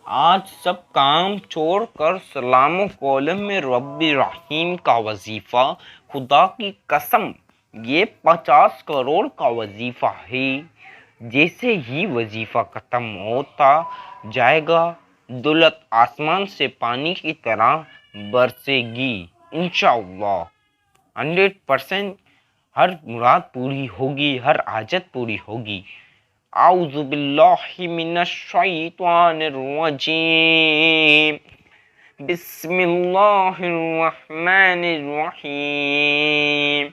आज सब काम छोड़कर सलाम कौलम में रब्बी रहीम का वजीफा, खुदा की कसम ये 50 करोड़ का वजीफा है। जैसे ही वजीफा खत्म होता जाएगा, दौलत आसमान से पानी की तरह बरसेगी। इंशाअल्लाह 100% हर मुराद पूरी होगी, हर हाजत पूरी होगी। आउज़ु बिल्लाहि मिनश शैतानिर रजीम। बिस्मिल्लाहिर रहमानिर रहीम।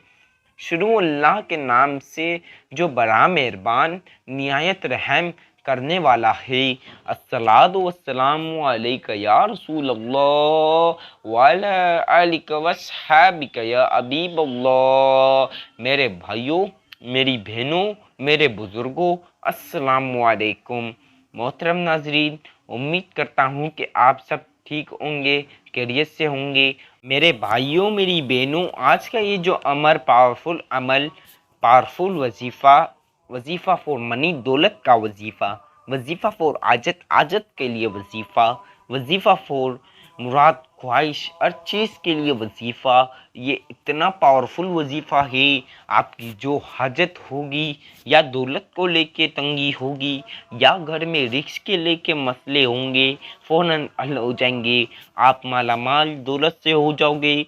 शुरू अल्लाह के नाम से जो बड़ा मेहरबान निहायत रहम करने वाला है। अस्सलातु वस्सलामु अलैका या रसूल अल्लाह व अला आलिका वस्हाबिका या हबीब अल्लाह। मेरे भाइयों, मेरी बहनों, मेरे बुजुर्गों, अस्सलामु अलैकुम। मोहतरम नाजरीन, उम्मीद करता हूँ कि आप सब ठीक होंगे, खैरियत से होंगे। मेरे भाइयों, मेरी बहनों, आज का ये जो पावरफुल वजीफ़ा फॉर मनी, दौलत का वजीफ़ा फॉर आजत, आजत के लिए वजीफ़ा फॉर मुराद, ख्वाहिश, हर चीज़ के लिए वजीफ़ा। ये इतना पावरफुल वजीफ़ा है। आपकी जो हाजत होगी, या दौलत को लेके तंगी होगी, या घर में रिस्क के लेके मसले होंगे, फ़ौरन हल हो जाएंगे। आप मालामाल दौलत से हो जाओगे।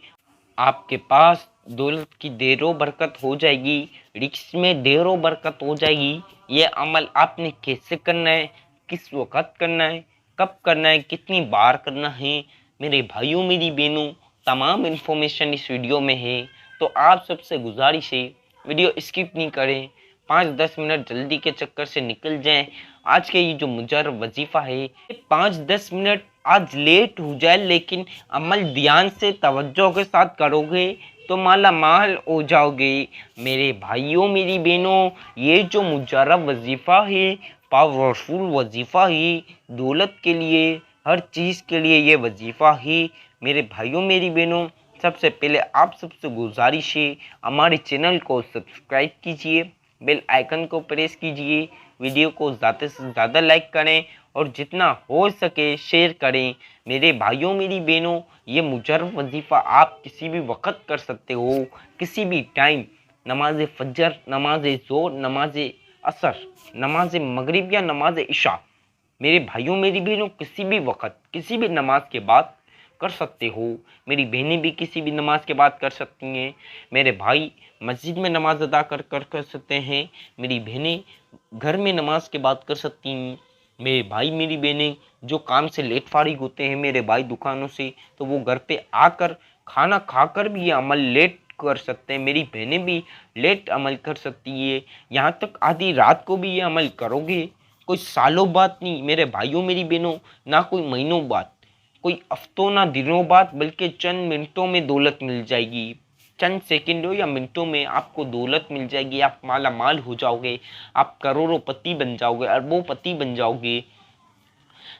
आपके पास दौलत की ढेरों बरकत हो जाएगी, रिस्क में ढेरों बरकत हो जाएगी। ये अमल आपने कैसे करना है, किस वक़्त करना है, कब करना है, कितनी बार करना है, मेरे भाइयों, मेरी बहनों, तमाम इन्फॉर्मेशन इस वीडियो में है। तो आप सबसे गुजारिश है, वीडियो स्किप नहीं करें, 5-10 मिनट जल्दी के चक्कर से निकल जाएं। आज के ये जो मुजर्रब वजीफ़ा है, 5-10 मिनट आज लेट हो जाए, लेकिन अमल ध्यान से तवज्जो के साथ करोगे तो माला माल हो जाओगे। मेरे भाइयों, मेरी बहनों, ये जो मुजर्रब वजीफ़ा है, पावरफुल वजीफ़ा है, दौलत के लिए, हर चीज़ के लिए ये वजीफ़ा है। मेरे भाइयों, मेरी बहनों, सबसे पहले आप सबसे गुजारिश है, हमारे चैनल को सब्सक्राइब कीजिए, बेल आइकन को प्रेस कीजिए, वीडियो को ज़्यादा से ज़्यादा लाइक करें और जितना हो सके शेयर करें। मेरे भाइयों, मेरी बहनों, ये मुजर्रब वजीफ़ा आप किसी भी वक़्त कर सकते हो, किसी भी टाइम। नमाज फजर, नमाज ज़ोर, नमाज असर, नमाज मगरिब या नमाज इशा, मेरे भाइयों, मेरी बहनों, किसी भी वक़्त, किसी भी नमाज के बाद कर सकते हो। मेरी बहनें भी किसी भी नमाज के बाद कर सकती हैं। मेरे भाई मस्जिद में नमाज अदा कर सकते हैं। मेरी बहनें घर में नमाज के बाद कर सकती हैं। मेरे भाई, मेरी बहनें जो काम से लेट फारिग होते हैं, मेरे भाई दुकानों से, तो वो घर पे आकर खाना खाकर भी ये अमल लेट कर सकते हैं। मेरी बहनें भी लेट अमल कर सकती है, यहाँ तक आधी रात को भी ये अमल करोगे, कोई सालों बाद नहीं मेरे भाइयों, मेरी बहनों, ना कोई महीनों बाद, कोई हफ्तों ना दिनों बाद, बल्कि चंद मिनटों में दौलत मिल जाएगी। चंद सेकंडों या मिनटों में आपको दौलत मिल जाएगी। आप माला माल हो जाओगे, आप करोड़ोंपति बन जाओगे, अरबोंपति बन जाओगे।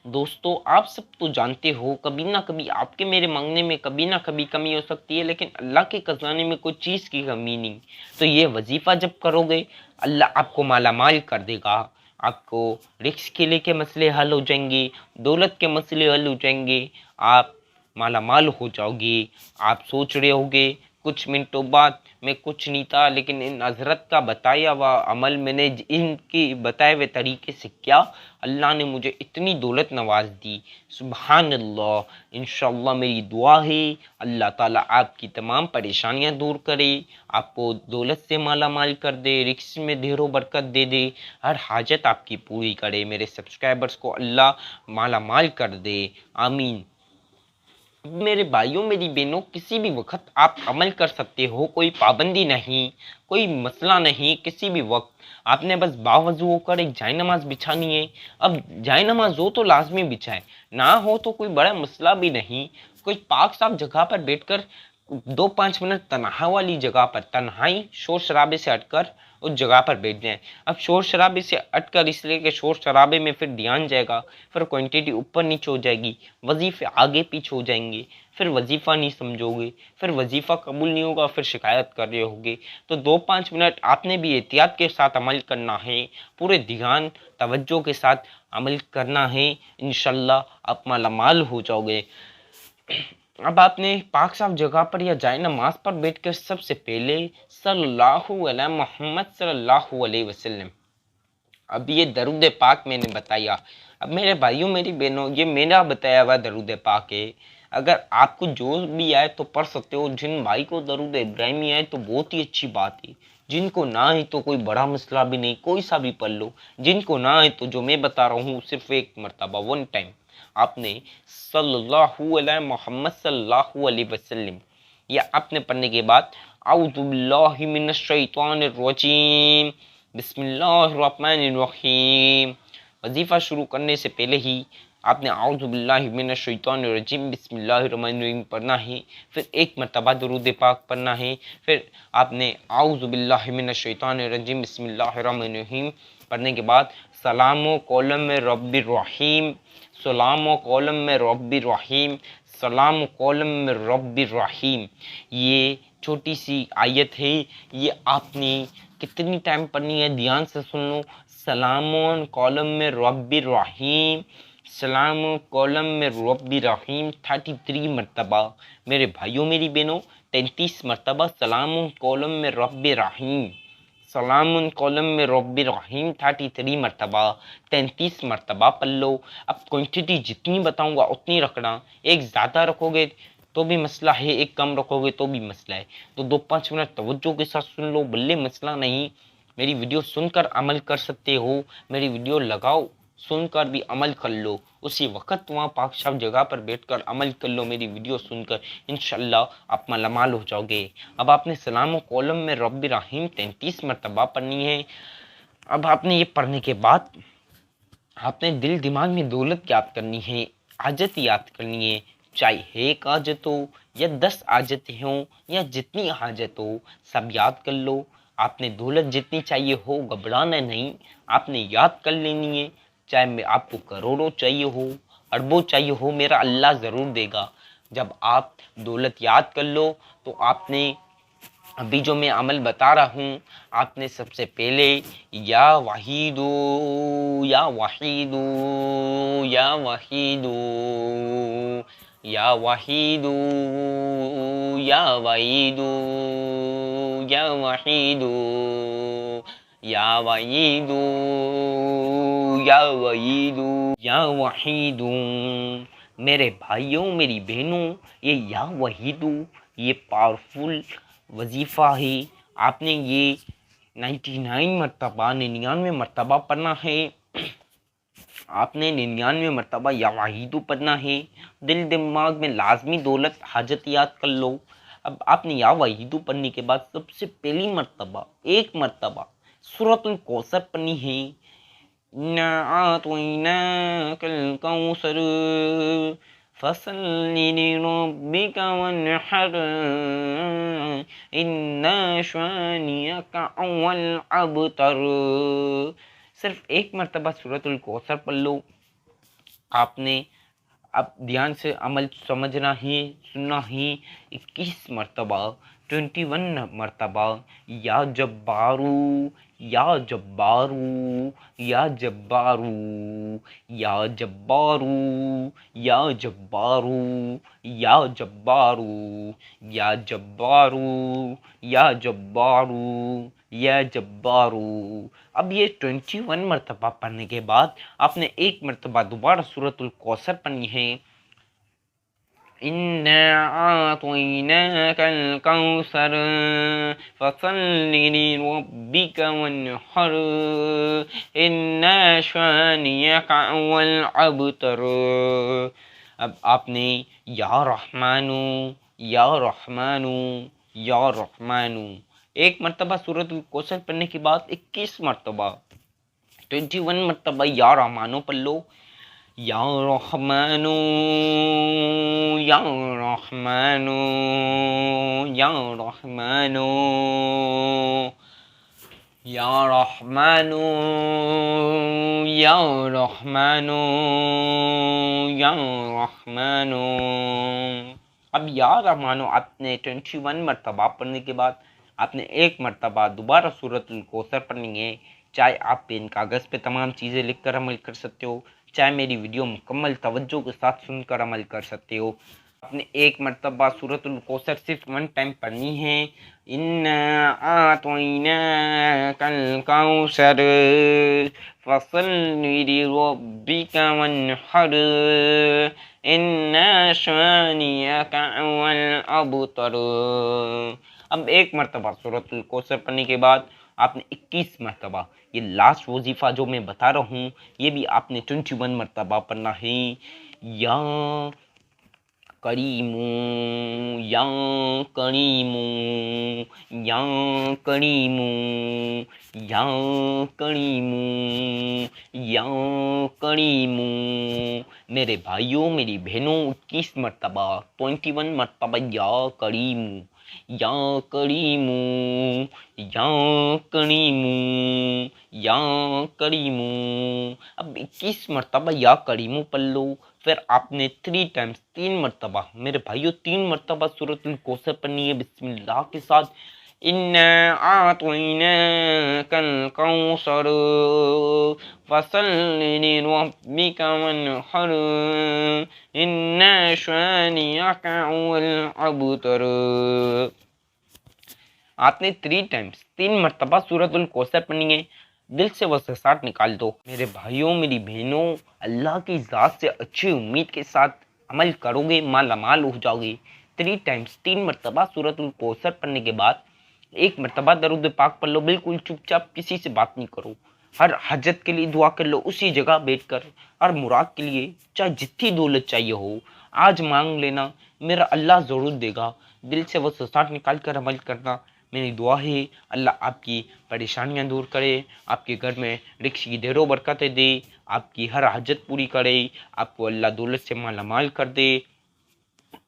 दोस्तों, आप सब तो जानते हो, कभी ना कभी आपके मेरे मांगने में कभी ना कभी कमी हो सकती है, लेकिन अल्लाह के खजाने में कोई चीज़ की कमी नहीं। तो ये वजीफ़ा जब करोगे, अल्लाह आपको माला माल कर देगा। आपको रिस्क के लेके मसले हल हो जाएंगे, दौलत के मसले हल हो जाएंगे, आप माला माल हो जाओगे। आप सोच रहे होगे कुछ मिनटों बाद मैं कुछ नहीं था, लेकिन इन हज़रत का बताया हुआ अमल मैंने इनकी बताए हुए तरीके से किया, अल्लाह ने मुझे इतनी दौलत नवाज दी। सुबहान अल्लाह। इंशाअल्लाह मेरी दुआ है, अल्लाह ताला आपकी तमाम परेशानियां दूर करे, आपको दौलत से माला माल कर दे, रिस्क में ढेरों बरकत दे दे, हर हाजत आपकी पूरी करे। मेरे सब्सक्राइबर्स को अल्लाह माला माल कर दे, आमीन। मेरे भाइयों, मेरी बहनों, किसी भी वक्त आप अमल कर सकते हो, कोई पाबंदी नहीं, कोई मसला नहीं। किसी भी वक्त आपने बस बावजू होकर एक जाय नमाज बिछानी है। अब जाय नमाज हो तो लाजमी बिछाए, ना हो तो कोई बड़ा मसला भी नहीं। कोई पाक साफ जगह पर बैठकर 2-5 मिनट तनहा वाली जगह पर, तन्हाई शोर शराबे से हटकर उस जगह पर बैठ जाएं। अब शोर शराबे से अटकर, इसलिए कि शोर शराबे में फिर ध्यान जाएगा, फिर क्वांटिटी ऊपर नीचे हो जाएगी, वजीफे आगे पीछे हो जाएंगे, फिर वजीफा नहीं समझोगे, फिर वजीफा कबूल नहीं होगा, फिर शिकायत कर रहे होगे। तो 2-5 मिनट आपने भी एहतियात के साथ अमल करना है, पूरे ध्यान तवज्जो के साथ अमल करना है, इंशाल्लाह आप मालामाल हो जाओगे। अब आपने पाक साफ जगह पर या जाए नमाज पर बैठकर सबसे पहले सल्लल्लाहु अलैहि मोहम्मद सल्लल्लाहु अलैहि वसल्लम, अब ये दरूद पाक मैंने बताया। अब मेरे भाइयों मेरी बहनों, ये मेरा बताया हुआ दरूद पाक है। अगर आपको जो भी आए तो पढ़ सकते हो। जिन भाई को दरूद इब्राहिमी आए तो बहुत ही अच्छी बात है, जिनको ना आए तो कोई बड़ा मसला भी नहीं, कोई सा भी पढ़ लो। जिनको ना आए तो जो मैं बता रहा हूँ सिर्फ एक मरतबा, वन टाइम आपने सल्लल्लाहु अलैहि मोहम्मद सल्लल्लाहु अलैहि वसल्लम या आपने पढ़ने के बाद औज़ु बिल्लाहि मिनश शैतानिर रजीम बिस्मिल्लाहिर्रहमानिर्रहीम, वजीफा शुरू करने से पहले ही आपने औज़ु बिल्लाहि मिनश शैतानिर रजीम बिस्मिल्लाहिर्रहमानिर्रहीम पढ़ना है। फिर एक मरतबा दुरूद पाक पढ़ना है। फिर आपने औज़ु बिल्लाहि मिनश शैतानिर रजीम बिस्मिल्लाहिर्रहमानिर्रहीम पढ़ने के बाद सलामो कौलम में रब्बिर रहीम, सलाम कौलम में रब्बिर रहीम, सलाम कौलम में रब्बिर रहीम, ये छोटी सी आयत है। ये आपने कितनी टाइम पढ़नी है ध्यान से सुन लो। सलाम कौलम में रब्बिर रहीम, सलाम कौलम में रब्बिर रहीम 33 मरतबा। मेरे भाइयों मेरी बहनों 33 मरतबा सलाम कौलम में रब्बिर रहीम, सलामुन कौलम में रब्बिर रहीम 33 मरतबा, 33 मरतबा पढ़ लो। अब क्वांटिटी जितनी बताऊंगा उतनी रखना, एक ज़्यादा रखोगे तो भी मसला है, एक कम रखोगे तो भी मसला है। तो 2-5 मिनट तवज्जो के साथ सुन लो, बल्ले मसला नहीं। मेरी वीडियो सुनकर अमल कर सकते हो, मेरी वीडियो लगाओ सुनकर भी अमल कर लो, उसी वक्त वहाँ पाक साफ जगह पर बैठकर अमल कर लो मेरी वीडियो सुनकर, इंशाल्लाह आप मालामाल हो जाओगे। अब आपने सलाम कौलम में रब्बिर रहीम 33 मरतबा पढ़नी है। अब आपने ये पढ़ने के बाद आपने दिल दिमाग में दौलत याद करनी है, आजत याद करनी है। चाहे एक आजत हो या 10 आजतें हों या जितनी हाजत हो सब याद कर लो। आपने दौलत जितनी चाहिए हो घबराना नहीं, आपने याद कर लेनी है। चाहे मैं आपको करोड़ों चाहिए हो, अरबों चाहिए हो, मेरा अल्लाह ज़रूर देगा। जब आप दौलत याद कर लो तो आपने अभी जो मैं अमल बता रहा हूँ, आपने सबसे पहले या वहीदू या वहीदू या वहीदू या वहीदू या वहीदू या वहीदू या वहीदू या वहीदू या वहीदू, मेरे भाइयों मेरी बहनों, ये या वहीदू ये पावरफुल वजीफ़ा है। आपने ये 99 मरतबा 99 मरतबा पढ़ना है। आपने 99 मरतबा या वाहिदू पढ़ना है। दिल दिमाग में लाजमी दौलत हाजत याद कर लो। अब आपने या वाहिदू पढ़ने के बाद सबसे पहली मरतबा एक मरतबा सूरतुल कौसर पढ़नी है। इन्ना आतैनाकल कौसर फसल्लि लिरब्बिका वन्हर इन्ना शानियका हुवल अबतर। सिर्फ एक मरतबा सूरतुल कौसर पढ़ लो। आपने अब ध्यान से अमल समझना ही सुनना ही। 21 मरतबा 21 मरतबा या जब्बारू या जब्बारू या जब्बारू या जब्बारू या जब्बारू या जब्बारू या जब्बारू या जब्बारू या जब्बारू। अब ये 21 मरतबा पढ़ने के बाद आपने एक मरतबा दोबारा सूरतुल कौसर पढ़नी है। इन्ना आतैनाकल कौसर फसल्लि लिरब्बिका वन्हर इन्ना शानियका हुवल अबतर। अब आपने या रहमानु या रहमानु या रहमानु एक मरतबा सूरतुल कौसर पढ़ने के बाद 21 मरतबा 21 मरतबा या रहमानो पढ़ लो। या रहमानु या रहमानु या रहमानु या रहमानु या रहमानु या रहमानु। अब या रहमानु आपने 21 मरतबा पढ़ने के बाद आपने एक मरतबा दोबारा सूरतुल कौसर पढ़नी है। चाहे आप पेन कागज़ पे तमाम चीज़ें लिख कर अमल कर सकते हो, चाहे मेरी वीडियो मुकम्मल तवज्जो के साथ सुनकर अमल कर सकते हो। आपने एक मरतबा सूरतुल कौसर सिर्फ 1 टाइम पढ़नी है। इन्ना आतोइना कल कौसर फसल्लि लिरब्बिका वन्हर इन्ना शानियका हुवल अबतर। अब एक मरतबा सूरतुल कौसर पढ़ने के बाद आपने 21 मरतबा ये लास्ट वजीफ़ा जो मैं बता रहा हूँ ये भी आपने 21 मरतबा पढ़ना है। या करीमू या करीमू या करीमू या करीमू या करीमू। मेरे भाइयों मेरी बहनों 21 मरतबा 21 मरतबा या करीमू या करीमू या करीमू या करीमू। अब 21 मरतबा या करीमू पढ़ लो। फिर आपने 3 टाइम्स 3 मरतबा मेरे भाइयों 3 मरतबा सूरतुल कौसर पढ़नी है बिस्मिल्लाह के साथ। इन्ना आतोइना कल कौसर फसल्लि लिरब्बिका वन्हर इन्ना शानियका हुवल अबतर। आपने 3 टाइम्स 3 मरतबा सूरतुल कौसर पढ़नी है। दिल से वसवसात निकाल दो मेरे भाइयों मेरी बहनों। अल्लाह की ज़ात से अच्छी उम्मीद के साथ अमल करोगे मालामाल हो जाओगे। 3 टाइम्स 3 मरतबा सूरतुल कौसर पढ़ने के बाद एक मरतबा दरूद पाक पढ़ लो। बिल्कुल चुपचाप किसी से बात नहीं करो। हर हजत के लिए दुआ कर लो उसी जगह बैठकर। हर मुराद के लिए चाहे जितनी दौलत चाहिए हो आज मांग लेना, मेरा अल्लाह ज़रूर देगा। दिल से वसवसात निकाल कर अमल करना। मेरी दुआ है अल्लाह आपकी परेशानियां दूर करे, आपके घर में रिक्श की ढेरों बरकतें दे, आपकी हर हाजत पूरी करे, आपको अल्लाह दौलत से मालामाल कर दे,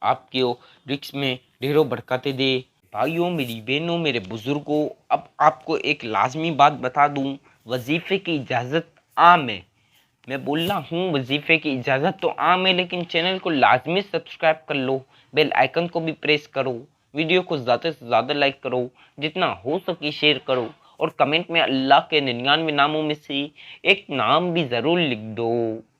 आपके रिक्श में ढेरों बरकतें दे। भाइयों मेरी बहनों मेरे बुजुर्गों, अब आपको एक लाजमी बात बता दूं, वजीफे की इजाज़त आम है। मैं बोल रहा हूँ वजीफे की इजाज़त तो आम है, लेकिन चैनल को लाजमी सब्सक्राइब कर लो, बेल आइकन को भी प्रेस करो, वीडियो को ज़्यादा से ज़्यादा लाइक करो, जितना हो सके शेयर करो, और कमेंट में अल्लाह के 99 नामों में से एक नाम भी ज़रूर लिख दो।